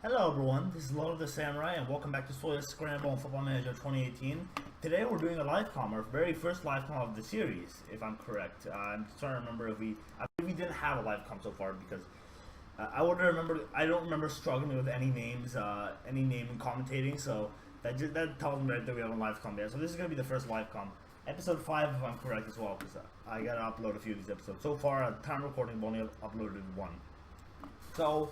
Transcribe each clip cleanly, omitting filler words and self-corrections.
Hello everyone, this is Lola the Samurai and welcome back to Soyuz Scramble on Football Manager 2018. Today we're doing a live comm, our very first live comm of the series, if I'm correct. I'm just trying to remember if I believe we didn't have a live comm so far because I don't remember struggling with any names, any name in commentating, so that tells me right that we have a live comm there. So this is going to be the first live comm. Episode 5 if I'm correct as well, because I gotta upload a few of these episodes. So far, at the time recording, I've only uploaded one. So,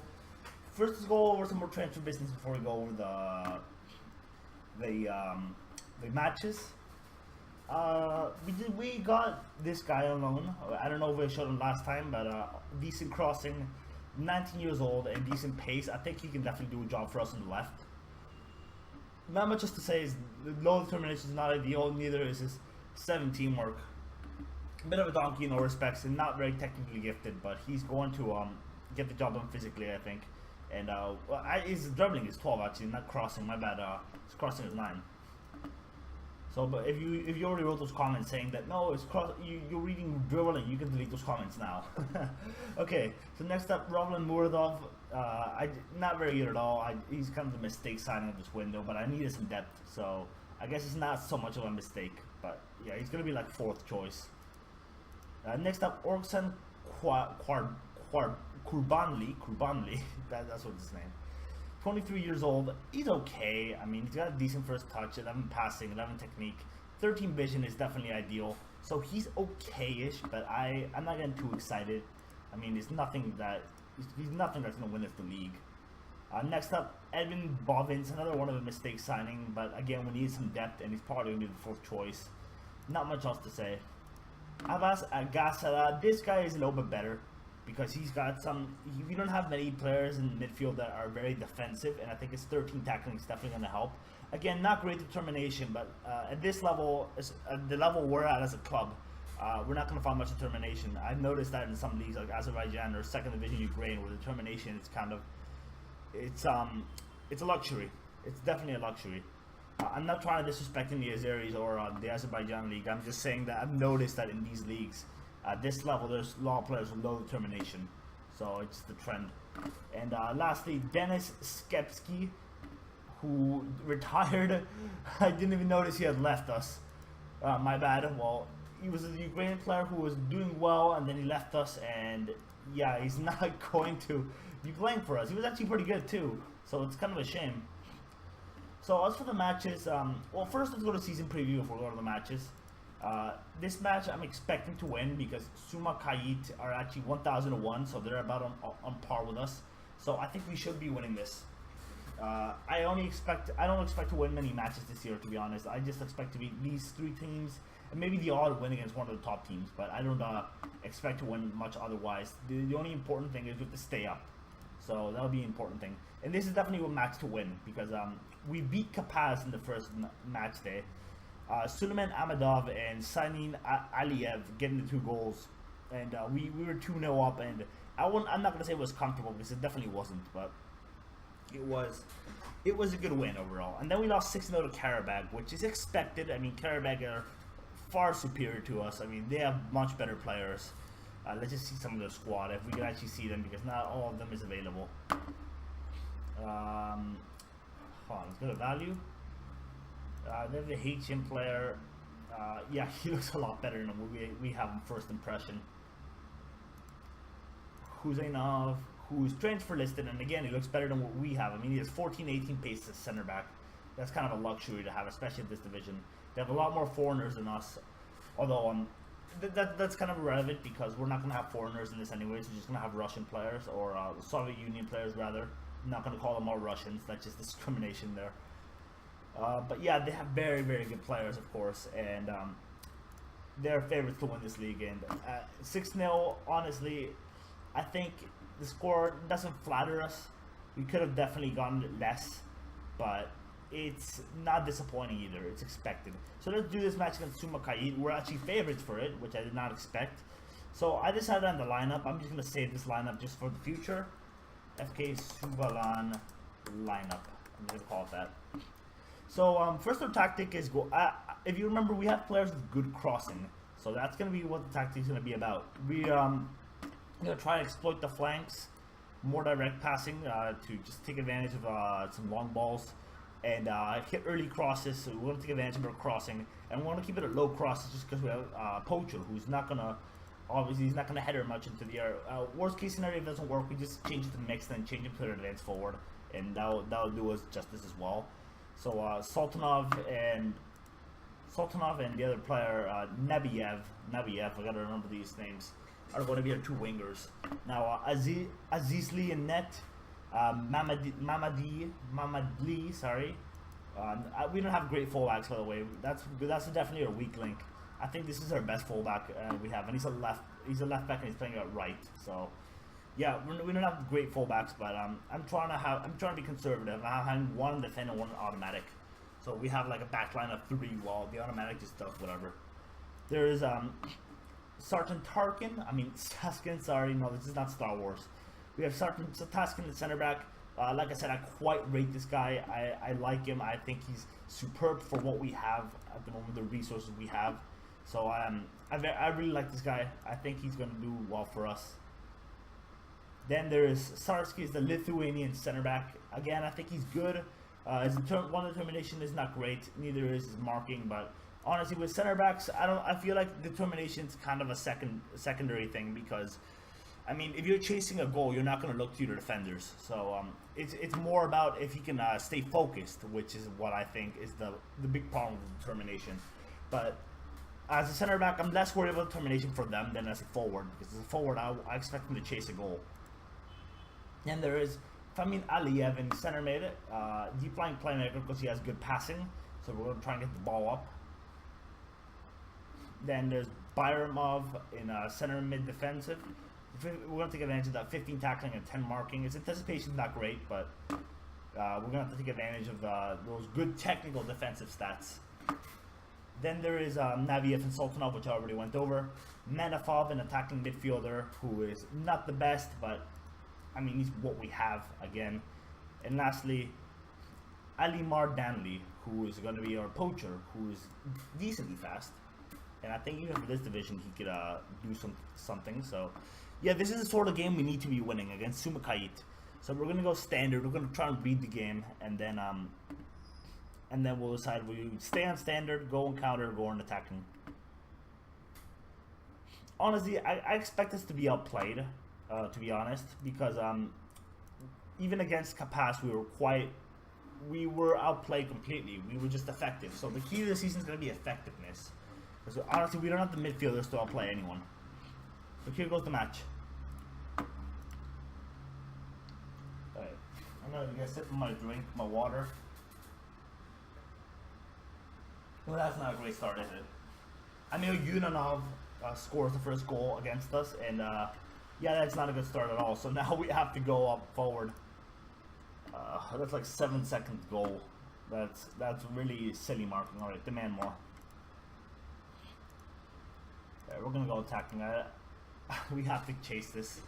first, let's go over some more transfer business before we go over the matches. We got this guy on loan. I don't know if I showed him last time, but decent crossing, 19 years old, and decent pace. I think he can definitely do a job for us on the left. Not much just to say is low determination is not ideal. Neither is his 17 work. A bit of a donkey in all respects, and not very technically gifted, but he's going to get the job done physically, I think. And his dribbling is 12 actually, not crossing. My bad. His crossing is 9. So, but if you already wrote those comments saying that no, it's you're reading dribbling, you can delete those comments now. Okay. So next up, Rovland Muradov. Not very good at all. He's kind of the mistake signing of this window, but I needed some depth, so I guess it's not so much of a mistake. But yeah, he's gonna be like 4th choice. Next up, Orksan Kurbanli, that's what's his name. 23 years old, he's okay. I mean, he's got a decent first touch, 11 passing, 11 technique, 13 vision is definitely ideal. So he's okay-ish, but I'm not getting too excited. I mean, he's nothing that's gonna win us the league. Next up, Edvin Bovins, another one of the mistake signing, but again, we need some depth, and he's probably gonna be the 4th choice. Not much else to say. Avas Agasala, this guy is a little bit better because he's got we don't have many players in midfield that are very defensive, and I think his 13 tackling is definitely going to help. Again, not great determination, but at this level, at the level we're at as a club, we're not going to find much determination. I've noticed that in some leagues like Azerbaijan or 2nd Division Ukraine, where determination is kind of, it's a luxury. It's definitely a luxury. I'm not trying to disrespect any Azeris or the Azerbaijan league. I'm just saying that I've noticed that in these leagues, at this level, there's a lot of players with low determination, so it's the trend. And lastly, Denis Skepsky, who retired. I didn't even notice he had left us. My bad. Well, he was a Ukrainian player who was doing well, and then he left us, and yeah, he's not going to be playing for us. He was actually pretty good too, so it's kind of a shame. So as for the matches, well, first let's go to season preview before we go to the matches. This match I'm expecting to win because Suma Kayit are actually 1001, so they're about on par with us. So I think we should be winning this. I don't expect to win many matches this year, to be honest. I just expect to beat these 3 teams and maybe the odd win against one of the top teams, but I don't expect to win much otherwise. The only important thing is we have to stay up. So that'll be an important thing. And this is definitely a match to win because we beat Kapaz in the first match day. Suleiman Amadov and Sanin Aliyev getting the 2 goals, and we were 2-0 up, and I'm not gonna say it was comfortable because it definitely wasn't, but it was a good win overall. And then we lost 6-0 to Karabag, which is expected. I mean, Karabag are far superior to us. I mean, they have much better players. Let's just see some of their squad if we can actually see them because not all of them is available. Hold on, let's go to value. There's a HM player. Yeah, he looks a lot better than we have in first impression. Huzainov, who's transfer listed, and again, he looks better than what we have. I mean, he has 14-18 pace as center back. That's kind of a luxury to have, especially in this division. They have a lot more foreigners than us, although that's kind of irrelevant because we're not going to have foreigners in this anyways. We're just going to have Russian players, or Soviet Union players rather. I'm not going to call them all Russians. That's just discrimination there. But yeah, they have very, very good players, of course, and they're favorites to win this league. And 6-0, honestly, I think the score doesn't flatter us. We could have definitely gone less, but it's not disappointing either. It's expected. So let's do this match against Suma Kayit. We're actually favorites for it, which I did not expect. So I decided on the lineup. I'm just going to save this lineup just for the future. FK Subalan lineup. I'm going to call it that. So first our tactic is go. If you remember, we have players with good crossing, so that's going to be what the tactic is going to be about. We're going to try to exploit the flanks more direct passing to just take advantage of some long balls and hit early crosses. So we want to take advantage of our crossing, and we want to keep it at low crosses just because we have Poacher, who's not gonna obviously he's not gonna header much into the air. Worst case scenario, if it doesn't work, we just change it to mix, then change it to the advance forward, and that'll do us justice as well. So Sultanov and the other player Nebiev, I gotta remember these names, are going to be our two wingers. Now Azizli and Net, Mamadli, sorry. We don't have great fullbacks, by the way. That's definitely our weak link. I think this is our best fullback we have, and he's a left back, and he's playing at right. So yeah, we don't have great fullbacks, but I'm trying to be conservative. I'm having one defend and one automatic. So we have like a back line of 3 while the automatic just does whatever. There is Sergeant Taskin, sorry, no, this is not Star Wars. We have Sergeant Taskin, the center back. Like I said, I quite rate this guy. I like him. I think he's superb for what we have at the moment, the resources we have. So I really like this guy. I think he's going to do well for us. Then there is Sarsky, is the Lithuanian center back. Again, I think he's good. His one determination is not great. Neither is his marking. But honestly, with center backs, I feel like determination is kind of a secondary thing, because I mean, if you're chasing a goal, you're not going to look to your defenders. So it's more about if he can stay focused, which is what I think is the big problem with determination. But as a center back, I'm less worried about determination for them than as a forward, because as a forward, I expect him to chase a goal. And there is Famin Aliyev in center mid, deep line playmaker because he has good passing. So we're going to try and get the ball up. Then there's Byramov in center mid defensive. We're going to take advantage of that 15 tackling and 10 marking. His anticipation is not great, but we're going to have to take advantage of those good technical defensive stats. Then there is Naviev and Sultanov, which I already went over. Manafov, an attacking midfielder who is not the best, but I mean, he's what we have again. And lastly, Alimar Danley, who is going to be our poacher, who is decently fast. And I think even for this division, he could do something. So, yeah, this is the sort of game we need to be winning against Sumakait. So we're going to go standard. We're going to try and read the game, and then we'll decide we stay on standard, go on counter, go on attacking. Honestly, I expect us to be outplayed, to be honest, because even against Kapas, we were outplayed completely. We were just effective. So the key to the season is going to be effectiveness. So honestly, we don't have the midfielders to outplay anyone. So here goes the match. Alright, I'm gonna get a sip of my drink, my water. Well, that's not a great start, is it? I mean, Yunanov scores the first goal against us, and yeah, that's not a good start at all. So now we have to go up forward. That's like 7 seconds goal. That's really silly marking. Alright, demand more. Yeah, we're gonna go attacking. We have to chase this.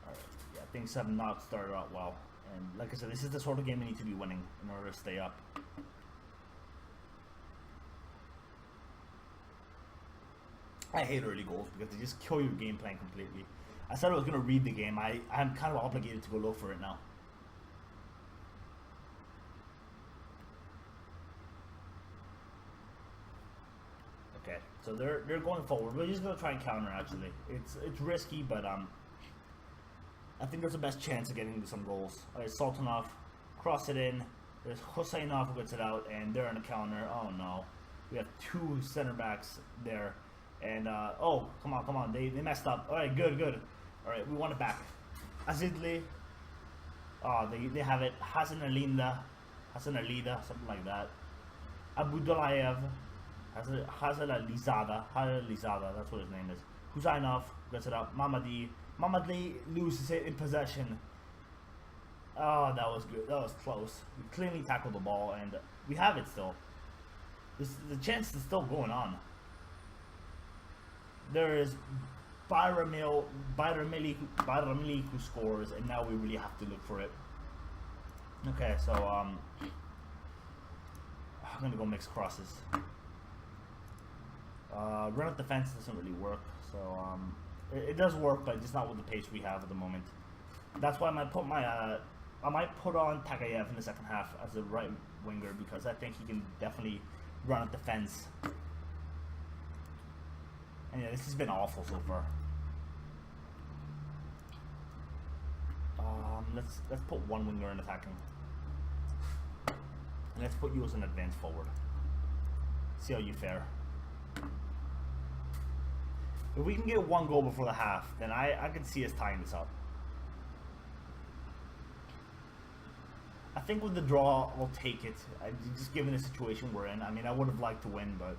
Alright, yeah, things have not started out well. And like I said, this is the sort of game we need to be winning in order to stay up. I hate early goals because they just kill your game plan completely. I said I was going to read the game. I'm kind of obligated to go look for it now. Okay, so they're going forward. We're just going to try and counter, actually. It's risky, but I think there's the best chance of getting some goals. Alright, Sultanov, cross it in. There's Husseinov who gets it out, and they're on a counter. Oh no. We have 2 center backs there. And, oh, come on. They messed up. Alright, good. Alright, we want it back. Azidli. Oh, they have it. Hasan Alida, something like that. Abudulayev. Hasan Alizada, that's what his name is. Husainov gets it up. Mamadli loses it in possession. Oh, that was good. That was close. We cleanly tackled the ball, and we have it still. The chance is still going on. There is Byramili who scores, and now we really have to look for it. Okay, so I'm gonna go mix crosses. Run at defense doesn't really work, so it does work, but just not with the pace we have at the moment. That's why I might put on Tagayev in the second half as a right winger, because I think he can definitely run at defense. And yeah, this has been awful so far. Let's put one winger in attacking. And let's put you as an advanced forward. See how you fare. If we can get one goal before the half, then I can see us tying this up. I think with the draw, we'll take it. Just given the situation we're in. I mean, I would have liked to win, but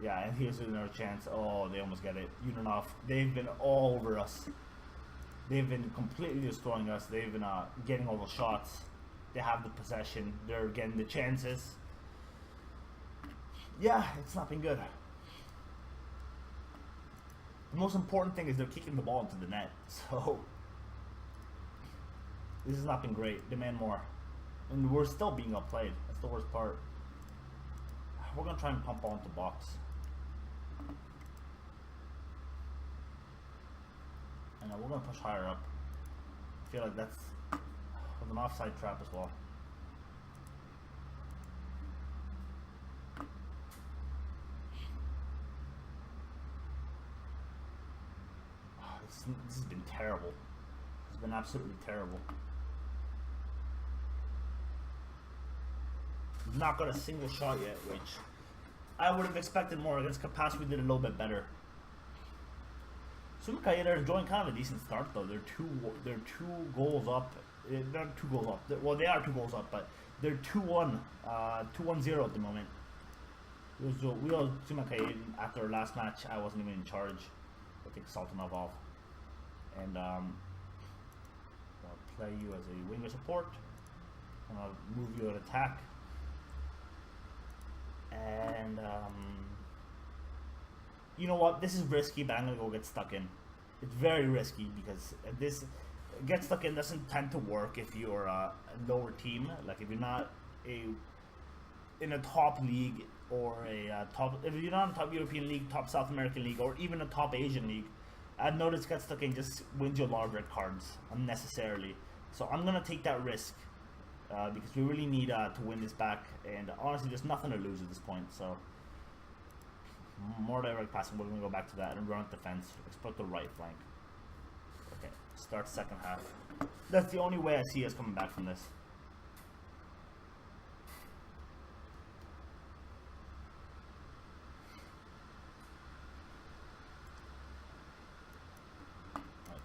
yeah. And here's another chance. Oh, they almost get it. Unionov, they've been all over us. They've been completely destroying us. They've been getting all the shots. They have the possession. They're getting the chances. Yeah, it's not been good. The most important thing is they're kicking the ball into the net. So this has not been great. Demand more. And we're still being outplayed. That's the worst part. We're going to try and pump ball into box. And we're going to push higher up. I feel like that's with an offside trap as well. This has been terrible. It's been absolutely terrible. We've not got a single shot yet, which I would have expected more. Against Capas, we did a little bit better. Sumikaya are enjoying kind of a decent start though. They're two goals up. They're not 2 goals up. Well, they are 2 goals up, but they're 2-1, 2-1-0 at the moment. We all Sumikaya after our last match. I wasn't even in charge. I think Saltanov off. And I'll play you as a winger support. And I'll move you at attack. And you know what? This is risky, but I'm gonna go get stuck in. It's very risky because this get stuck in doesn't tend to work if you're a lower team. Like if you're not in a top league or if you're not in a top European league, top South American league, or even a top Asian league. I've noticed get stuck in just wins you a lot of red cards unnecessarily. So I'm gonna take that risk because we really need to win this back. And honestly, there's nothing to lose at this point. So more direct passing. We're gonna go back to that and run at defense. Exploit the right flank. Okay, start second half. That's the only way I see us coming back from this.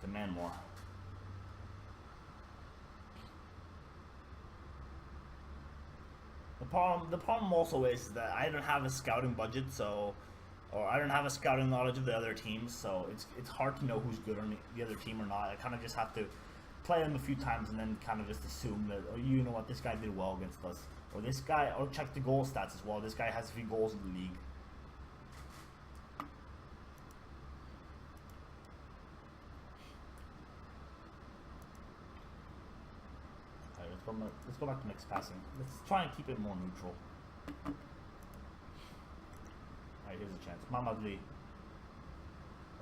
Demand more. The problem also is that I don't have a scouting budget, or I don't have a scouting knowledge of the other teams, so it's hard to know who's good on the other team or not. I kind of just have to play them a few times and then kind of just assume that, oh, you know what, this guy did well against us, or this guy, or check the goal stats as well. This guy has 3 goals in the league. Let's go back to mixed passing. Let's try and keep it more neutral. Alright, here's a chance. Mamadli.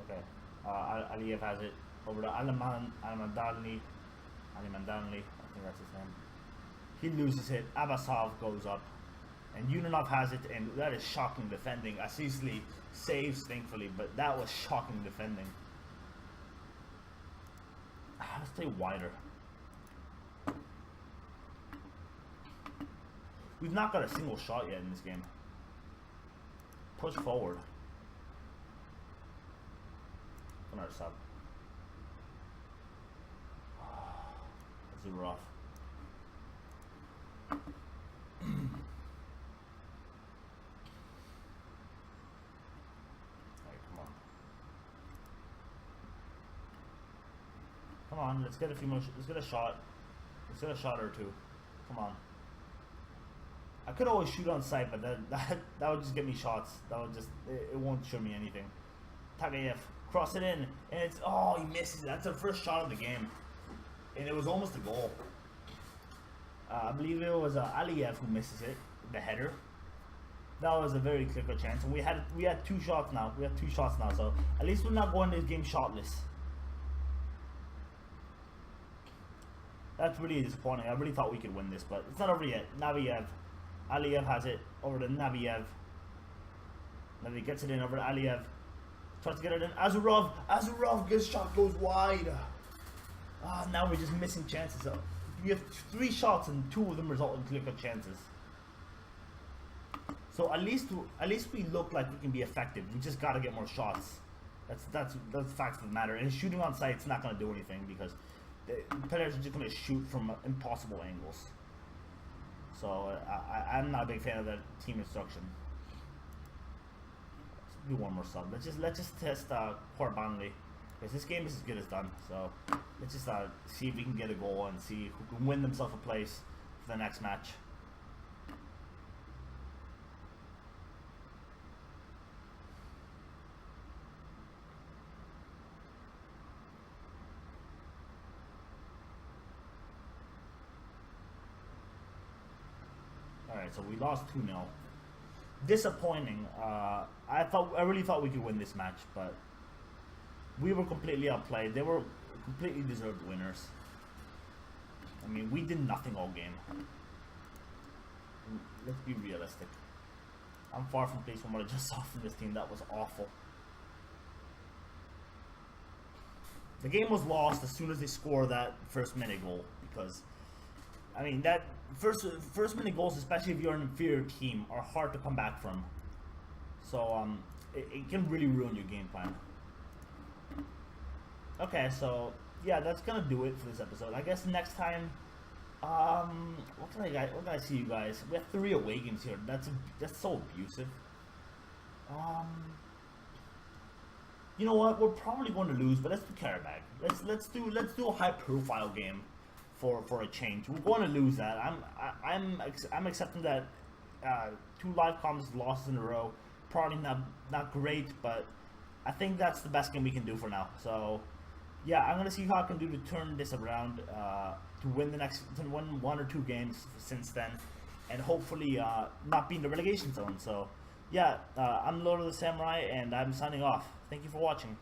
Okay. Aliyev has it. Over to Alimandani. I think that's his name. He loses it. Abbasov goes up. And Unionov has it, and that is shocking defending. Asisli saves, thankfully, but that was shocking defending. Let's stay wider. We've not got a single shot yet in this game. Push forward. Another sub. That's rough. Come on, let's get a few more. Let's get a shot. Let's get a shot or two. Come on. I could always shoot on sight, but that would just get me shots. That would just it won't show me anything. Tagayev, cross it in, and it's he misses. That's the first shot of the game, and it was almost a goal. I believe it was Aliyev who misses it. the header. That was a very clear chance, and we had 2 shots now. We have 2 shots now, so at least we're not going this game shotless. That's really disappointing. I really thought we could win this, but it's not over yet. Naviev, Aliyev has it over to Naviev. Navi gets it in over to Aliyev. Tries to get it in. Azurov, good shot goes wide. Now we're just missing chances. So we have 3 shots and 2 of them result in clear-cut chances. So at least we look like we can be effective. We just got to get more shots. That's the facts of the matter. And shooting on site, it's not going to do anything because the players are just going to shoot from impossible angles. So I'm not a big fan of that team instruction. Let's do one more sub. Let's just test Korbanli, because this game is as good as done. So let's just see if we can get a goal and see who can win themselves a place for the next match. Alright, so we lost 2-0. Disappointing. I really thought we could win this match, but we were completely outplayed. They were completely deserved winners. I mean, we did nothing all game. Let's be realistic. I'm far from pleased from what I just saw from this team. That was awful. The game was lost as soon as they scored that first minute goal, because I mean, that first minute goals, especially if you're an inferior team, are hard to come back from. So it can really ruin your game plan. Okay, so yeah, that's gonna do it for this episode. I guess next time, what can I see you guys? We have 3 away games here. That's so abusive. You know what? We're probably going to lose, but let's do Karabakh. Let's do a high profile game. For a change, we're going to lose that. I'm accepting that 2 live comms losses in a row, probably not great, but I think that's the best game we can do for now. So yeah, I'm gonna see how I can do to turn this around, to win 1 or 2 games since then, and hopefully not be in the relegation zone. So yeah, I'm Lord of the Samurai, and I'm signing off. Thank you for watching.